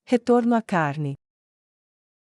Retorno à carne.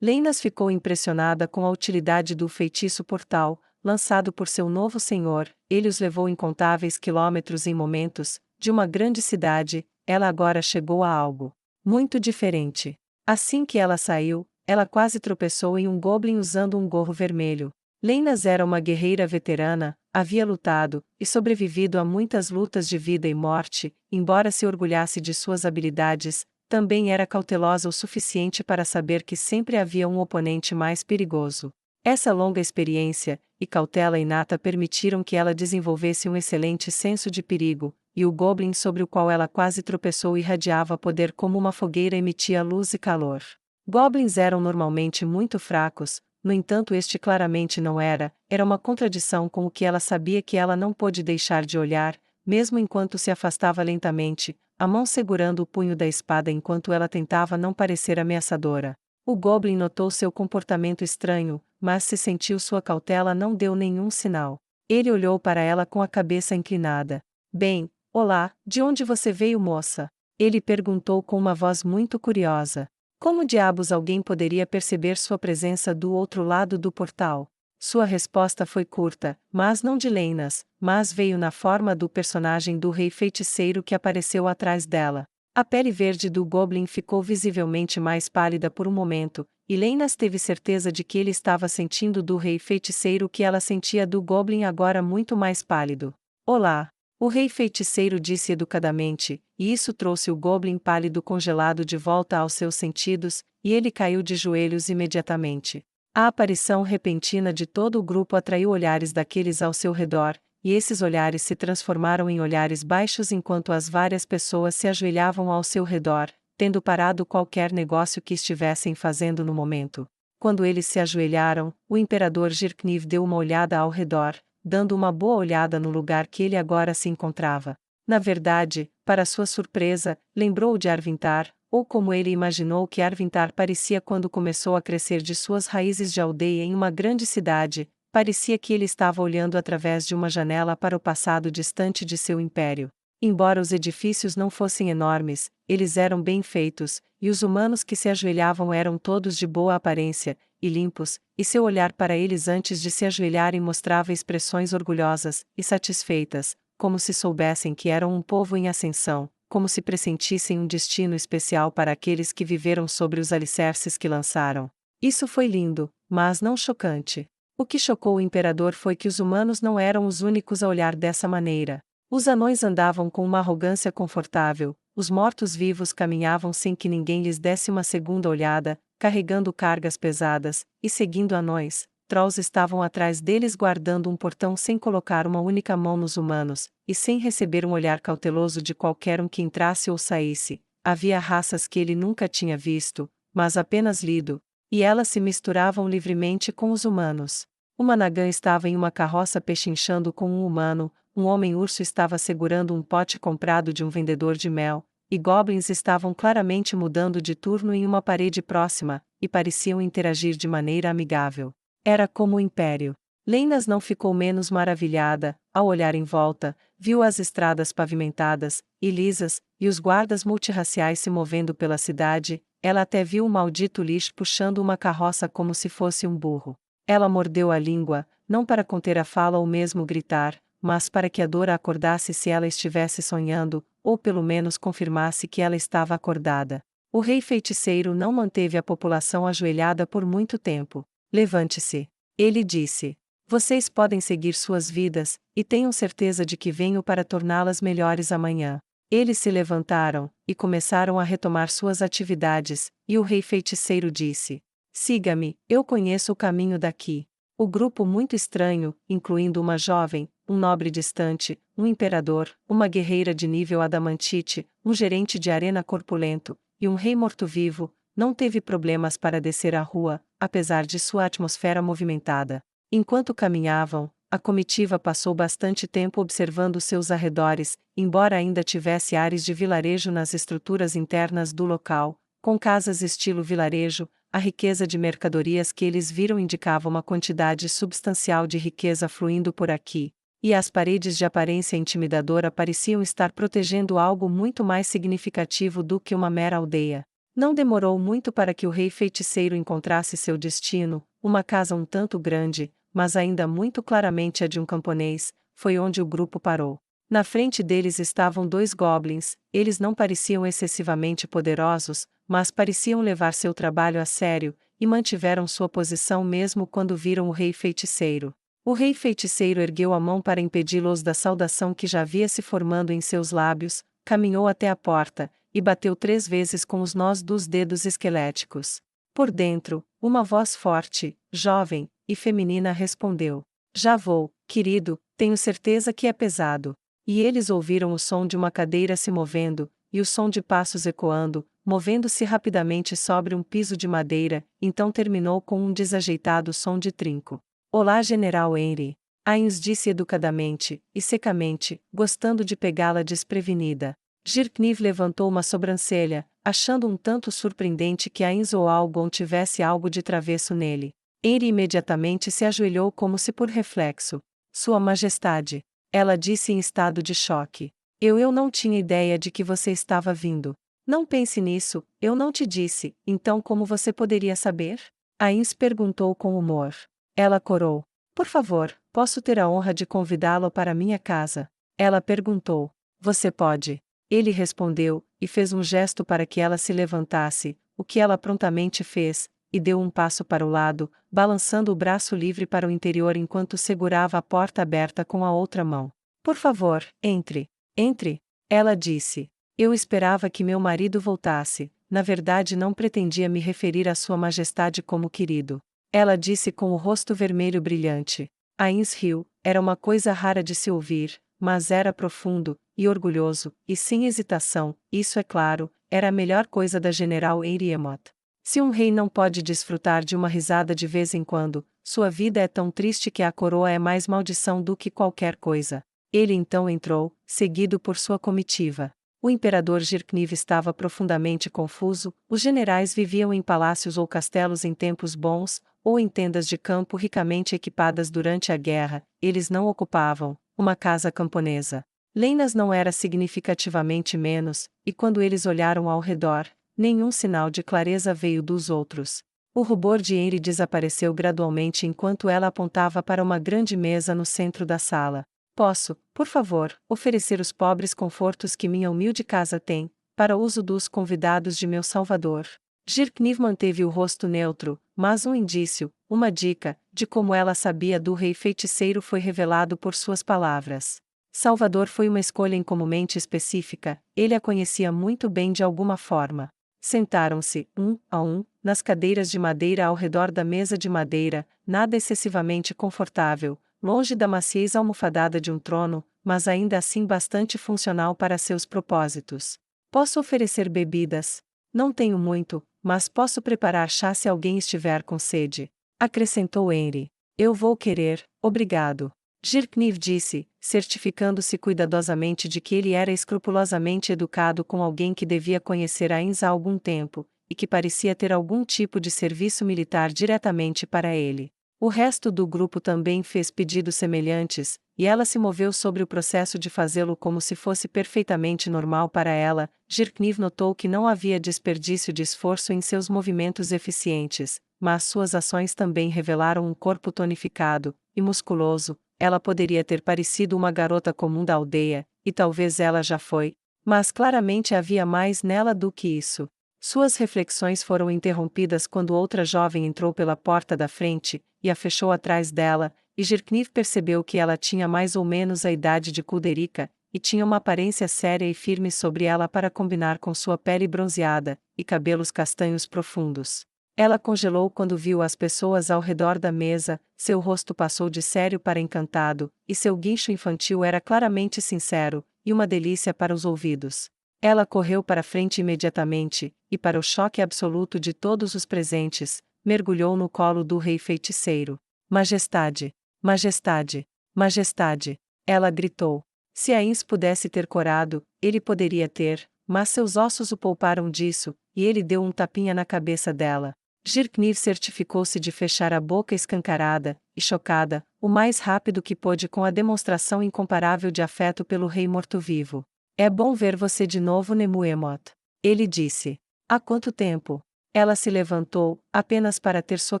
Leinas ficou impressionada com a utilidade do feitiço portal, lançado por seu novo senhor. Ele os levou incontáveis quilômetros em momentos. De uma grande cidade, ela agora chegou a algo muito diferente. Assim que ela saiu, ela quase tropeçou em um goblin usando um gorro vermelho. Leinas era uma guerreira veterana, havia lutado e sobrevivido a muitas lutas de vida e morte. Embora se orgulhasse de suas habilidades, também era cautelosa o suficiente para saber que sempre havia um oponente mais perigoso. Essa longa experiência e cautela inata permitiram que ela desenvolvesse um excelente senso de perigo, e o goblin sobre o qual ela quase tropeçou irradiava poder como uma fogueira emitia luz e calor. Goblins eram normalmente muito fracos, no entanto este claramente não era uma contradição com o que ela sabia que ela não pôde deixar de olhar, mesmo enquanto se afastava lentamente, a mão segurando o punho da espada enquanto ela tentava não parecer ameaçadora. O goblin notou seu comportamento estranho, mas se sentiu sua cautela não deu nenhum sinal. Ele olhou para ela com a cabeça inclinada. Bem, olá, de onde você veio, moça? Ele perguntou com uma voz muito curiosa. Como diabos alguém poderia perceber sua presença do outro lado do portal? Sua resposta foi curta, mas não de Leinas, mas veio na forma do personagem do rei feiticeiro que apareceu atrás dela. A pele verde do goblin ficou visivelmente mais pálida por um momento, e Leinas teve certeza de que ele estava sentindo do rei feiticeiro o que ela sentia do goblin agora muito mais pálido. Olá! O rei feiticeiro disse educadamente, e isso trouxe o goblin pálido congelado de volta aos seus sentidos, e ele caiu de joelhos imediatamente. A aparição repentina de todo o grupo atraiu olhares daqueles ao seu redor, e esses olhares se transformaram em olhares baixos enquanto as várias pessoas se ajoelhavam ao seu redor, tendo parado qualquer negócio que estivessem fazendo no momento. Quando eles se ajoelharam, o imperador Girkniv deu uma olhada ao redor, dando uma boa olhada no lugar que ele agora se encontrava. Na verdade, para sua surpresa, lembrou de Arvintar, ou como ele imaginou que Arvintar parecia quando começou a crescer de suas raízes de aldeia em uma grande cidade. Parecia que ele estava olhando através de uma janela para o passado distante de seu império. Embora os edifícios não fossem enormes, eles eram bem feitos, e os humanos que se ajoelhavam eram todos de boa aparência, e limpos, e seu olhar para eles antes de se ajoelharem mostrava expressões orgulhosas e satisfeitas, como se soubessem que eram um povo em ascensão, como se pressentissem um destino especial para aqueles que viveram sobre os alicerces que lançaram. Isso foi lindo, mas não chocante. O que chocou o imperador foi que os humanos não eram os únicos a olhar dessa maneira. Os anões andavam com uma arrogância confortável, os mortos-vivos caminhavam sem que ninguém lhes desse uma segunda olhada, carregando cargas pesadas, e seguindo anões. Trolls estavam atrás deles guardando um portão sem colocar uma única mão nos humanos, e sem receber um olhar cauteloso de qualquer um que entrasse ou saísse. Havia raças que ele nunca tinha visto, mas apenas lido, e elas se misturavam livremente com os humanos. Uma Nagã estava em uma carroça pechinchando com um humano, um homem-urso estava segurando um pote comprado de um vendedor de mel, e goblins estavam claramente mudando de turno em uma parede próxima, e pareciam interagir de maneira amigável. Era como o Império. Leinas não ficou menos maravilhada, ao olhar em volta, viu as estradas pavimentadas, e lisas, e os guardas multirraciais se movendo pela cidade. Ela até viu o maldito Lish puxando uma carroça como se fosse um burro. Ela mordeu a língua, não para conter a fala ou mesmo gritar, mas para que a dor a acordasse se ela estivesse sonhando, ou pelo menos confirmasse que ela estava acordada. O rei feiticeiro não manteve a população ajoelhada por muito tempo. Levante-se. Ele disse. Vocês podem seguir suas vidas, e tenham certeza de que venho para torná-las melhores amanhã. Eles se levantaram, e começaram a retomar suas atividades, e o rei feiticeiro disse. Siga-me, eu conheço o caminho daqui. O grupo muito estranho, incluindo uma jovem, um nobre distante, um imperador, uma guerreira de nível adamantite, um gerente de arena corpulento, e um rei morto-vivo, não teve problemas para descer a rua, apesar de sua atmosfera movimentada. Enquanto caminhavam, a comitiva passou bastante tempo observando seus arredores, embora ainda tivesse ares de vilarejo nas estruturas internas do local, com casas estilo vilarejo. A riqueza de mercadorias que eles viram indicava uma quantidade substancial de riqueza fluindo por aqui, e as paredes de aparência intimidadora pareciam estar protegendo algo muito mais significativo do que uma mera aldeia. Não demorou muito para que o rei feiticeiro encontrasse seu destino, uma casa um tanto grande, mas ainda muito claramente a de um camponês. Foi onde o grupo parou. Na frente deles estavam 2 goblins, eles não pareciam excessivamente poderosos, mas pareciam levar seu trabalho a sério, e mantiveram sua posição mesmo quando viram o rei feiticeiro. O rei feiticeiro ergueu a mão para impedi-los da saudação que já havia se formando em seus lábios, caminhou até a porta, e bateu 3 vezes com os nós dos dedos esqueléticos. Por dentro, uma voz forte, jovem e feminina respondeu: Já vou, querido, tenho certeza que é pesado. E eles ouviram o som de uma cadeira se movendo, e o som de passos ecoando, movendo-se rapidamente sobre um piso de madeira, então terminou com um desajeitado som de trinco. Olá, General Henry. Ains disse educadamente, e secamente, gostando de pegá-la desprevenida. Jirkniv levantou uma sobrancelha, achando um tanto surpreendente que Ains ou Algon tivesse algo de travesso nele. Henry imediatamente se ajoelhou como se por reflexo. Sua Majestade. Ela disse em estado de choque. Eu não tinha ideia de que você estava vindo. Não pense nisso, eu não te disse, então como você poderia saber? Ains perguntou com humor. Ela corou. Por favor, posso ter a honra de convidá-lo para minha casa? Ela perguntou. Você pode. Ele respondeu, e fez um gesto para que ela se levantasse, o que ela prontamente fez, e deu um passo para o lado, balançando o braço livre para o interior enquanto segurava a porta aberta com a outra mão. Por favor, entre. Entre. Ela disse. Eu esperava que meu marido voltasse, na verdade não pretendia me referir a Sua Majestade como querido. Ela disse com o rosto vermelho brilhante. Ains riu, era uma coisa rara de se ouvir, mas era profundo, e orgulhoso, e sem hesitação, isso é claro, era a melhor coisa da General Ariemot. Se um rei não pode desfrutar de uma risada de vez em quando, sua vida é tão triste que a coroa é mais maldição do que qualquer coisa. Ele então entrou, seguido por sua comitiva. O imperador Jirkniv estava profundamente confuso, os generais viviam em palácios ou castelos em tempos bons, ou em tendas de campo ricamente equipadas durante a guerra, eles não ocupavam uma casa camponesa. Leinas não era significativamente menos, e quando eles olharam ao redor, nenhum sinal de clareza veio dos outros. O rubor de Henry desapareceu gradualmente enquanto ela apontava para uma grande mesa no centro da sala. Posso, por favor, oferecer os pobres confortos que minha humilde casa tem, para uso dos convidados de meu Salvador. Jirkniv manteve o rosto neutro, mas um indício, uma dica, de como ela sabia do rei feiticeiro foi revelado por suas palavras. Salvador foi uma escolha incomumente específica, ele a conhecia muito bem de alguma forma. Sentaram-se, um a um, nas cadeiras de madeira ao redor da mesa de madeira, nada excessivamente confortável, longe da maciez almofadada de um trono, mas ainda assim bastante funcional para seus propósitos. Posso oferecer bebidas? Não tenho muito, mas posso preparar chá se alguém estiver com sede. Acrescentou Henry. Eu vou querer, obrigado. Jirkniv disse, certificando-se cuidadosamente de que ele era escrupulosamente educado com alguém que devia conhecer Ains há algum tempo, e que parecia ter algum tipo de serviço militar diretamente para ele. O resto do grupo também fez pedidos semelhantes, e ela se moveu sobre o processo de fazê-lo como se fosse perfeitamente normal para ela. Jirkniv notou que não havia desperdício de esforço em seus movimentos eficientes, mas suas ações também revelaram um corpo tonificado e musculoso. Ela poderia ter parecido uma garota comum da aldeia, e talvez ela já foi, mas claramente havia mais nela do que isso. Suas reflexões foram interrompidas quando outra jovem entrou pela porta da frente, e a fechou atrás dela, e Jirkniv percebeu que ela tinha mais ou menos a idade de Kuderika, e tinha uma aparência séria e firme sobre ela para combinar com sua pele bronzeada, e cabelos castanhos profundos. Ela congelou quando viu as pessoas ao redor da mesa, seu rosto passou de sério para encantado, e seu guincho infantil era claramente sincero, e uma delícia para os ouvidos. Ela correu para frente imediatamente, e para o choque absoluto de todos os presentes, mergulhou no colo do rei feiticeiro. Majestade! Majestade! Majestade! Ela gritou. Se Ains pudesse ter corado, ele poderia ter, mas seus ossos o pouparam disso, e ele deu um tapinha na cabeça dela. Jirkniv certificou-se de fechar a boca escancarada, e chocada, o mais rápido que pôde com a demonstração incomparável de afeto pelo rei morto-vivo. É bom ver você de novo, Nemuemot. Ele disse. Há quanto tempo? Ela se levantou, apenas para ter sua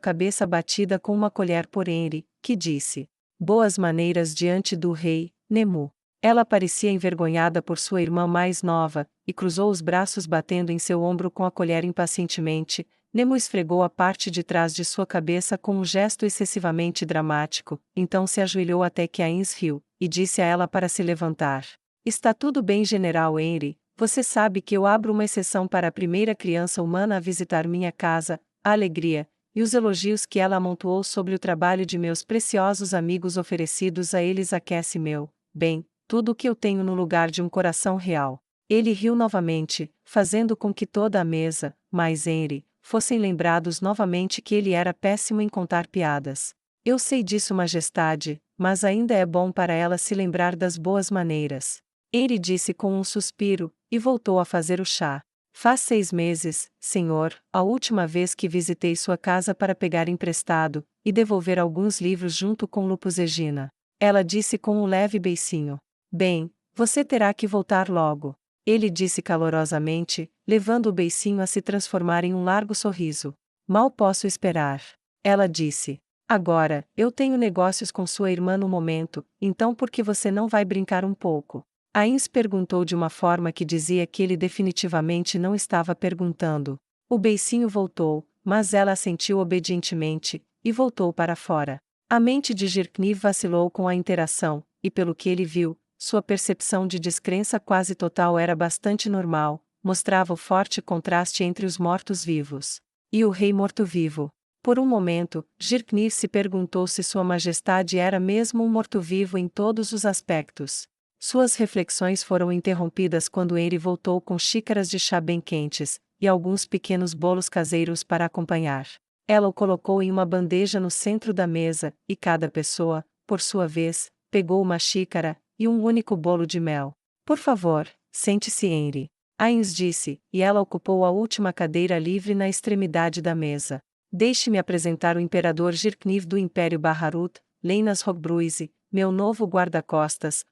cabeça batida com uma colher por Henry, que disse: Boas maneiras diante do rei, Nemu. Ela parecia envergonhada por sua irmã mais nova, e cruzou os braços batendo em seu ombro com a colher impacientemente. Nemu esfregou a parte de trás de sua cabeça com um gesto excessivamente dramático, então se ajoelhou até que Ains riu, e disse a ela para se levantar. Está tudo bem, General Henry. Você sabe que eu abro uma exceção para a primeira criança humana a visitar minha casa, a alegria, e os elogios que ela amontoou sobre o trabalho de meus preciosos amigos oferecidos a eles aquece meu bem, tudo o que eu tenho no lugar de um coração real. Ele riu novamente, fazendo com que toda a mesa, mais Henry, fossem lembrados novamente que ele era péssimo em contar piadas. Eu sei disso, Majestade, mas ainda é bom para ela se lembrar das boas maneiras. Henry disse com um suspiro, e voltou a fazer o chá. Faz 6 meses, senhor, a última vez que visitei sua casa para pegar emprestado, e devolver alguns livros junto com Lupus Egina. Ela disse com um leve beicinho. Bem, você terá que voltar logo. Ele disse calorosamente, levando o beicinho a se transformar em um largo sorriso. Mal posso esperar. Ela disse. Agora, eu tenho negócios com sua irmã no momento, então por que você não vai brincar um pouco? Ains perguntou de uma forma que dizia que ele definitivamente não estava perguntando. O beicinho voltou, mas ela assentiu obedientemente, e voltou para fora. A mente de Jirkniv vacilou com a interação, e pelo que ele viu, sua percepção de descrença quase total era bastante normal, mostrava o forte contraste entre os mortos-vivos e o rei morto-vivo. Por um momento, Jirkniv se perguntou se Sua Majestade era mesmo um morto-vivo em todos os aspectos. Suas reflexões foram interrompidas quando Henry voltou com xícaras de chá bem quentes, e alguns pequenos bolos caseiros para acompanhar. Ela o colocou em uma bandeja no centro da mesa, e cada pessoa, por sua vez, pegou uma xícara e um único bolo de mel. Por favor, sente-se, Henry. Ains disse, e ela ocupou a última cadeira livre na extremidade da mesa. Deixe-me apresentar o imperador Jirkniv do Império Baharut, Leinas Rogbruise, meu novo guarda-costas,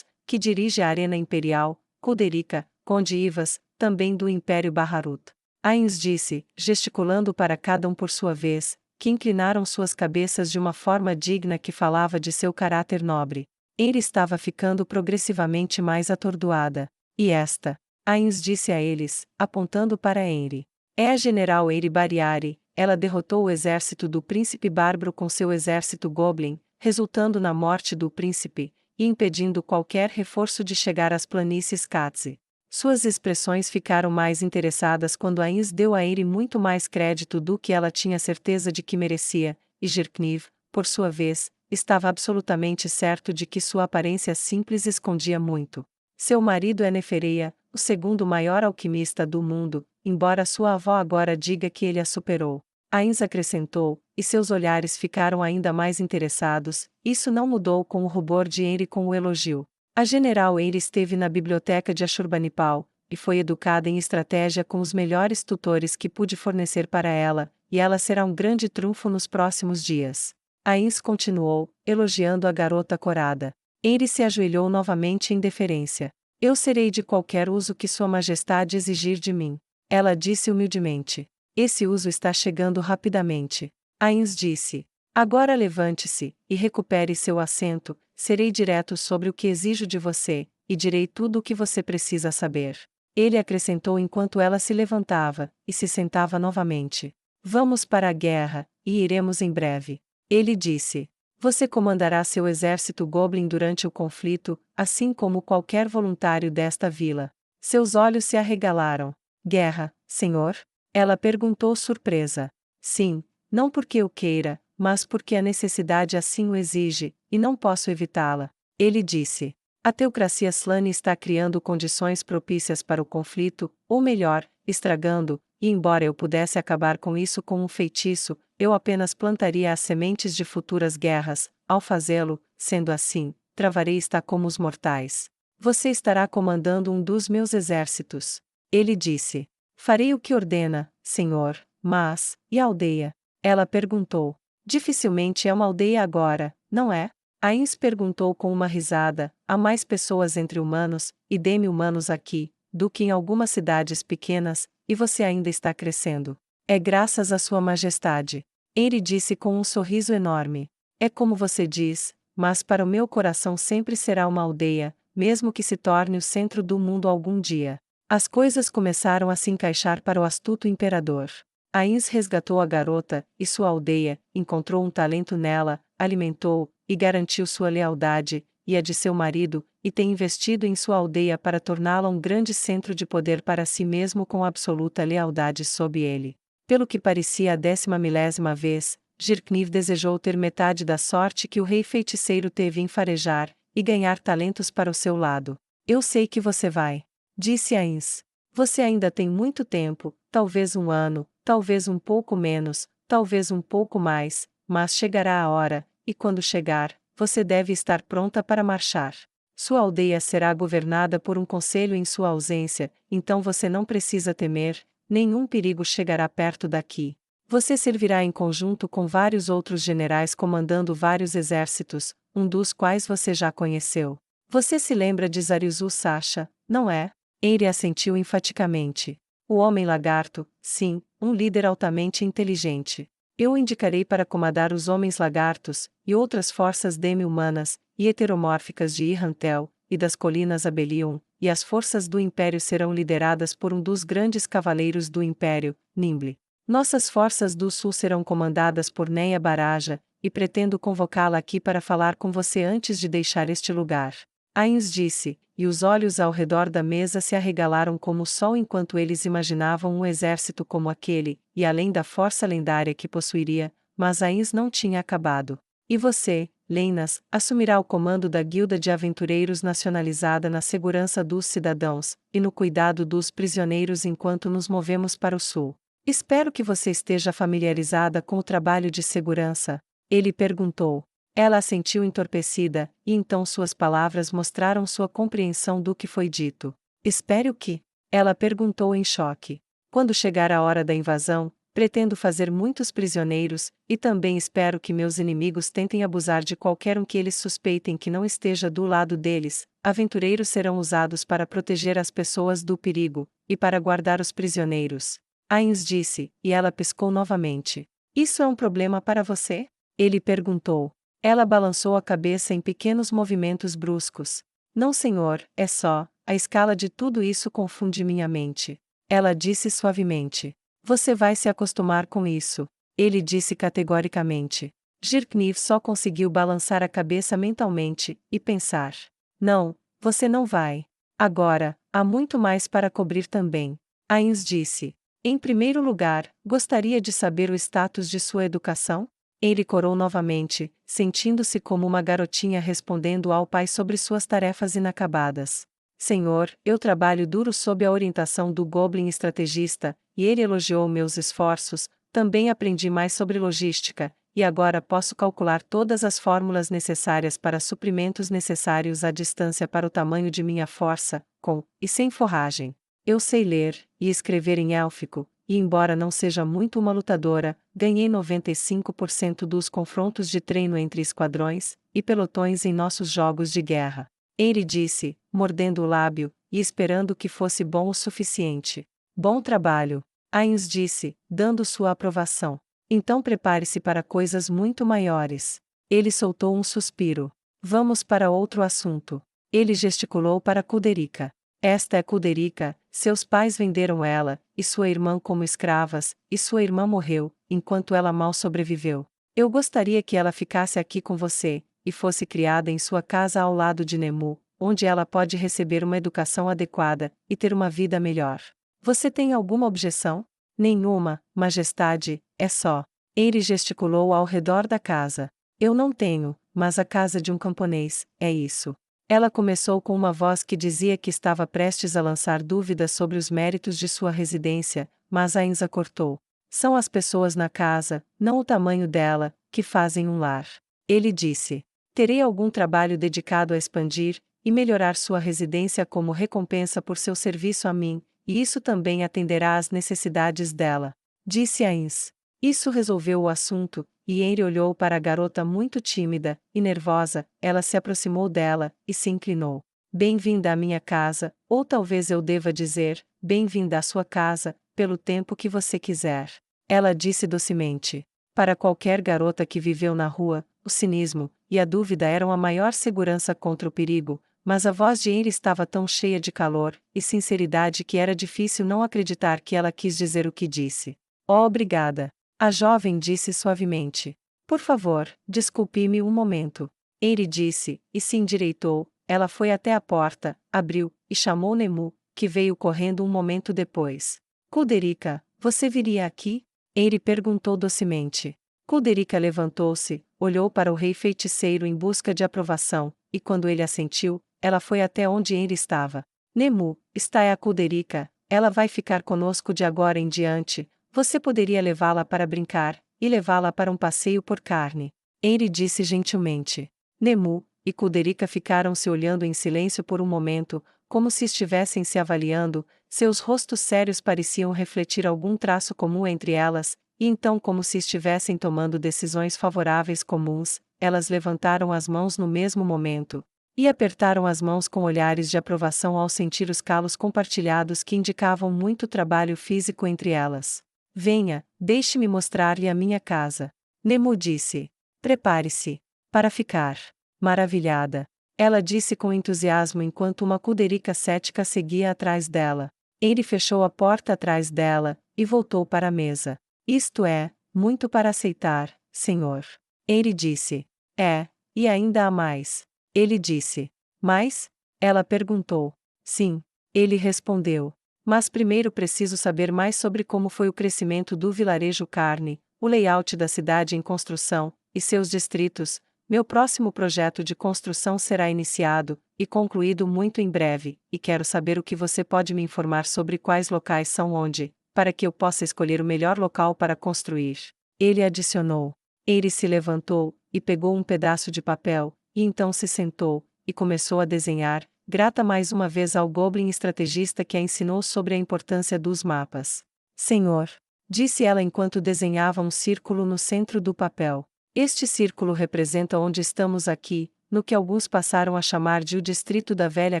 que dirige a Arena Imperial, Kuderika, Conde Ivas, também do Império Baharut. Ains disse, gesticulando para cada um por sua vez, que inclinaram suas cabeças de uma forma digna que falava de seu caráter nobre. Henry estava ficando progressivamente mais atordoada. E esta? Ains disse a eles, apontando para Henry. É a General Henry Bariari. Ela derrotou o exército do príncipe bárbaro com seu exército Goblin, resultando na morte do príncipe, e impedindo qualquer reforço de chegar às planícies Katze. Suas expressões ficaram mais interessadas quando Ains deu a Henry muito mais crédito do que ela tinha certeza de que merecia, e Jirkniv, por sua vez, estava absolutamente certo de que sua aparência simples escondia muito. Seu marido é Nefereia, o segundo maior alquimista do mundo, embora sua avó agora diga que ele a superou. Ains acrescentou, e seus olhares ficaram ainda mais interessados. Isso não mudou com o rubor de Henry com o elogio. A General Henry esteve na biblioteca de Ashurbanipal, e foi educada em estratégia com os melhores tutores que pude fornecer para ela, e ela será um grande trunfo nos próximos dias. Ains continuou, elogiando a garota corada. Henry se ajoelhou novamente em deferência. Eu serei de qualquer uso que Sua Majestade exigir de mim. Ela disse humildemente. Esse uso está chegando rapidamente. Ains disse. Agora levante-se, e recupere seu assento, serei direto sobre o que exijo de você, e direi tudo o que você precisa saber. Ele acrescentou enquanto ela se levantava, e se sentava novamente. Vamos para a guerra, e iremos em breve. Ele disse. Você comandará seu exército Goblin durante o conflito, assim como qualquer voluntário desta vila. Seus olhos se arregalaram. Guerra, senhor? Ela perguntou surpresa. Sim, não porque eu queira, mas porque a necessidade assim o exige, e não posso evitá-la. Ele disse. A teocracia Slane está criando condições propícias para o conflito, ou melhor, estragando, e embora eu pudesse acabar com isso com um feitiço, eu apenas plantaria as sementes de futuras guerras. Ao fazê-lo, sendo assim, travarei está como os mortais. Você estará comandando um dos meus exércitos. Ele disse. Farei o que ordena, senhor, mas, e a aldeia? Ela perguntou. Dificilmente é uma aldeia agora, não é? Ains perguntou com uma risada. Há mais pessoas entre humanos, e demi-humanos aqui, do que em algumas cidades pequenas, e você ainda está crescendo. É graças à Sua Majestade. Henry disse com um sorriso enorme. É como você diz, mas para o meu coração sempre será uma aldeia, mesmo que se torne o centro do mundo algum dia. As coisas começaram a se encaixar para o astuto imperador. Ains resgatou a garota, e sua aldeia, encontrou um talento nela, alimentou, e garantiu sua lealdade, e a de seu marido, e tem investido em sua aldeia para torná-la um grande centro de poder para si mesmo com absoluta lealdade sob ele. Pelo que parecia a 10ª vez, Girkniv desejou ter metade da sorte que o rei feiticeiro teve em farejar, e ganhar talentos para o seu lado. Eu sei que você vai, disse Ains. Você ainda tem muito tempo, talvez um ano, talvez um pouco menos, talvez um pouco mais, mas chegará a hora, e quando chegar, você deve estar pronta para marchar. Sua aldeia será governada por um conselho em sua ausência, então você não precisa temer, nenhum perigo chegará perto daqui. Você servirá em conjunto com vários outros generais comandando vários exércitos, um dos quais você já conheceu. Você se lembra de Zariuzu Sasha, não é? Henry assentiu enfaticamente. O Homem-Lagarto, sim, um líder altamente inteligente. Eu o indicarei para comandar os Homens-Lagartos, e outras forças demi-humanas, e heteromórficas de Irrantel, e das colinas Abelion, e as forças do Império serão lideradas por um dos grandes cavaleiros do Império, Nimble. Nossas forças do Sul serão comandadas por Neia Baraja, e pretendo convocá-la aqui para falar com você antes de deixar este lugar. Ains disse, e os olhos ao redor da mesa se arregalaram como o sol enquanto eles imaginavam um exército como aquele, e além da força lendária que possuiria, mas Ains não tinha acabado. E você, Leinas, assumirá o comando da Guilda de Aventureiros nacionalizada na segurança dos cidadãos, e no cuidado dos prisioneiros enquanto nos movemos para o sul. Espero que você esteja familiarizada com o trabalho de segurança. Ele perguntou. Ela assentiu entorpecida, e então suas palavras mostraram sua compreensão do que foi dito. Espere o quê? Ela perguntou em choque. Quando chegar a hora da invasão, pretendo fazer muitos prisioneiros, e também espero que meus inimigos tentem abusar de qualquer um que eles suspeitem que não esteja do lado deles. Aventureiros serão usados para proteger as pessoas do perigo, e para guardar os prisioneiros. Ains disse, e ela piscou novamente. Isso é um problema para você? Ele perguntou. Ela balançou a cabeça em pequenos movimentos bruscos. Não, senhor, é só, a escala de tudo isso confunde minha mente. Ela disse suavemente. Você vai se acostumar com isso. Ele disse categoricamente. Girkniv só conseguiu balançar a cabeça mentalmente, e pensar. Não, você não vai. Agora, há muito mais para cobrir também. Ains disse. Em primeiro lugar, gostaria de saber o status de sua educação? Ele corou novamente, sentindo-se como uma garotinha respondendo ao pai sobre suas tarefas inacabadas. Senhor, eu trabalho duro sob a orientação do Goblin estrategista, e ele elogiou meus esforços. Também aprendi mais sobre logística, e agora posso calcular todas as fórmulas necessárias para suprimentos necessários à distância para o tamanho de minha força, com e sem forragem. Eu sei ler e escrever em élfico, e embora não seja muito uma lutadora, ganhei 95% dos confrontos de treino entre esquadrões e pelotões em nossos jogos de guerra. Ele disse, mordendo o lábio, e esperando que fosse bom o suficiente. Bom trabalho. Ains disse, dando sua aprovação. Então prepare-se para coisas muito maiores. Ele soltou um suspiro. Vamos para outro assunto. Ele gesticulou para Kuderica. Esta é Kuderica, seus pais venderam ela, e sua irmã como escravas, e sua irmã morreu, enquanto ela mal sobreviveu. Eu gostaria que ela ficasse aqui com você, e fosse criada em sua casa ao lado de Nemu, onde ela pode receber uma educação adequada, e ter uma vida melhor. Você tem alguma objeção? Nenhuma, Majestade, é só. Ele gesticulou ao redor da casa. Eu não tenho, mas a casa de um camponês, é isso. Ela começou com uma voz que dizia que estava prestes a lançar dúvidas sobre os méritos de sua residência, mas Ainsa cortou. São as pessoas na casa, não o tamanho dela, que fazem um lar. Ele disse. Terei algum trabalho dedicado a expandir e melhorar sua residência como recompensa por seu serviço a mim, e isso também atenderá às necessidades dela. Disse Ains. Isso resolveu o assunto, e Henry olhou para a garota muito tímida e nervosa. Ela se aproximou dela e se inclinou. Bem-vinda à minha casa, ou talvez eu deva dizer, bem-vinda à sua casa, pelo tempo que você quiser. Ela disse docemente. Para qualquer garota que viveu na rua, o cinismo e a dúvida eram a maior segurança contra o perigo, mas a voz de Henry estava tão cheia de calor e sinceridade que era difícil não acreditar que ela quis dizer o que disse. Oh, obrigada. A jovem disse suavemente. Por favor, desculpe-me um momento. Henry disse, e se endireitou. Ela foi até a porta, abriu, e chamou Nemu, que veio correndo um momento depois. Kuderica, você viria aqui? Henry perguntou docemente. Kuderica levantou-se, olhou para o rei feiticeiro em busca de aprovação, e quando ele assentiu, ela foi até onde Henry estava. Nemu, está a Kuderica, ela vai ficar conosco de agora em diante, você poderia levá-la para brincar, e levá-la para um passeio por carne. Henry disse gentilmente. Nemu e Kuderica ficaram se olhando em silêncio por um momento, como se estivessem se avaliando, seus rostos sérios pareciam refletir algum traço comum entre elas, e então, como se estivessem tomando decisões favoráveis comuns, elas levantaram as mãos no mesmo momento. E apertaram as mãos com olhares de aprovação ao sentir os calos compartilhados que indicavam muito trabalho físico entre elas. Venha, deixe-me mostrar-lhe a minha casa. Nemu disse. Prepare-se. Para ficar. Maravilhada. Ela disse com entusiasmo enquanto uma Kuderica cética seguia atrás dela. Henry fechou a porta atrás dela, e voltou para a mesa. Isto é, muito para aceitar, senhor. Henry disse. É, e ainda há mais. Ele disse. Mais? Ela perguntou. Sim. Ele respondeu. Mas primeiro preciso saber mais sobre como foi o crescimento do vilarejo Carne, o layout da cidade em construção, e seus distritos. Meu próximo projeto de construção será iniciado e concluído muito em breve, e quero saber o que você pode me informar sobre quais locais são onde, para que eu possa escolher o melhor local para construir. Ele adicionou. Henry se levantou e pegou um pedaço de papel, e então se sentou e começou a desenhar, grata mais uma vez ao Goblin estrategista que a ensinou sobre a importância dos mapas. Senhor, disse ela enquanto desenhava um círculo no centro do papel. Este círculo representa onde estamos aqui, no que alguns passaram a chamar de o Distrito da Velha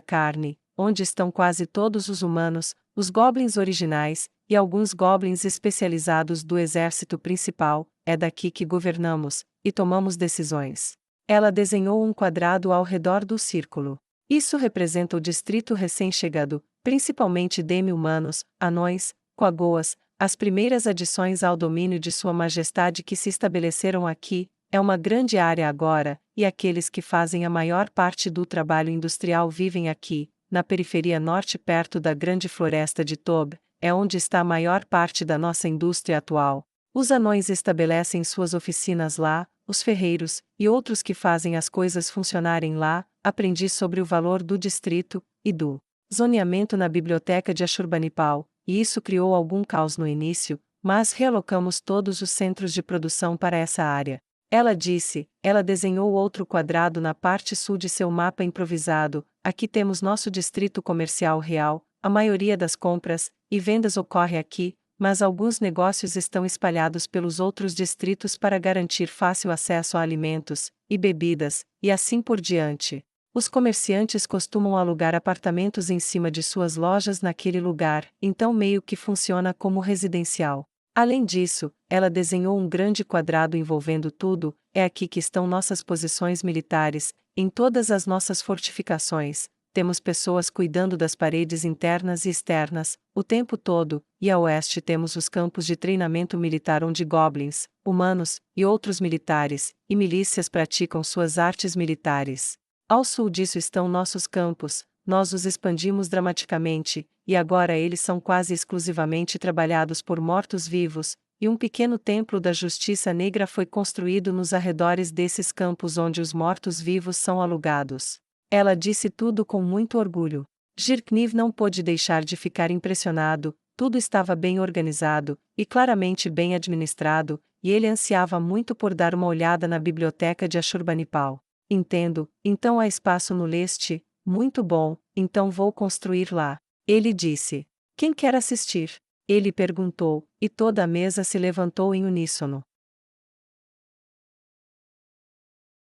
Carne, onde estão quase todos os humanos, os goblins originais, e alguns goblins especializados do exército principal. É daqui que governamos, e tomamos decisões. Ela desenhou um quadrado ao redor do círculo. Isso representa o distrito recém-chegado, principalmente demi-humanos, anões, quagoas, as primeiras adições ao domínio de Sua Majestade que se estabeleceram aqui. É uma grande área agora, e aqueles que fazem a maior parte do trabalho industrial vivem aqui, na periferia norte perto da grande floresta de Tob, é onde está a maior parte da nossa indústria atual. Os anões estabelecem suas oficinas lá, os ferreiros, e outros que fazem as coisas funcionarem lá. Aprendi sobre o valor do distrito, e do zoneamento na biblioteca de Ashurbanipal, e isso criou algum caos no início, mas realocamos todos os centros de produção para essa área. Ela disse, ela desenhou outro quadrado na parte sul de seu mapa improvisado. Aqui temos nosso distrito comercial real, a maioria das compras e vendas ocorre aqui, mas alguns negócios estão espalhados pelos outros distritos para garantir fácil acesso a alimentos e bebidas, e assim por diante. Os comerciantes costumam alugar apartamentos em cima de suas lojas naquele lugar, então meio que funciona como residencial. Além disso, ela desenhou um grande quadrado envolvendo tudo. É aqui que estão nossas posições militares, em todas as nossas fortificações. Temos pessoas cuidando das paredes internas e externas, o tempo todo, e a oeste temos os campos de treinamento militar onde goblins, humanos, e outros militares, e milícias praticam suas artes militares. Ao sul disso estão nossos campos, nós os expandimos dramaticamente, e agora eles são quase exclusivamente trabalhados por mortos-vivos, e um pequeno templo da justiça negra foi construído nos arredores desses campos onde os mortos-vivos são alugados. Ela disse tudo com muito orgulho. Jirkniv não pôde deixar de ficar impressionado, tudo estava bem organizado, e claramente bem administrado, e ele ansiava muito por dar uma olhada na biblioteca de Ashurbanipal. Entendo, então há espaço no leste, muito bom, então vou construir lá. Ele disse. Quem quer assistir? Ele perguntou, e toda a mesa se levantou em uníssono.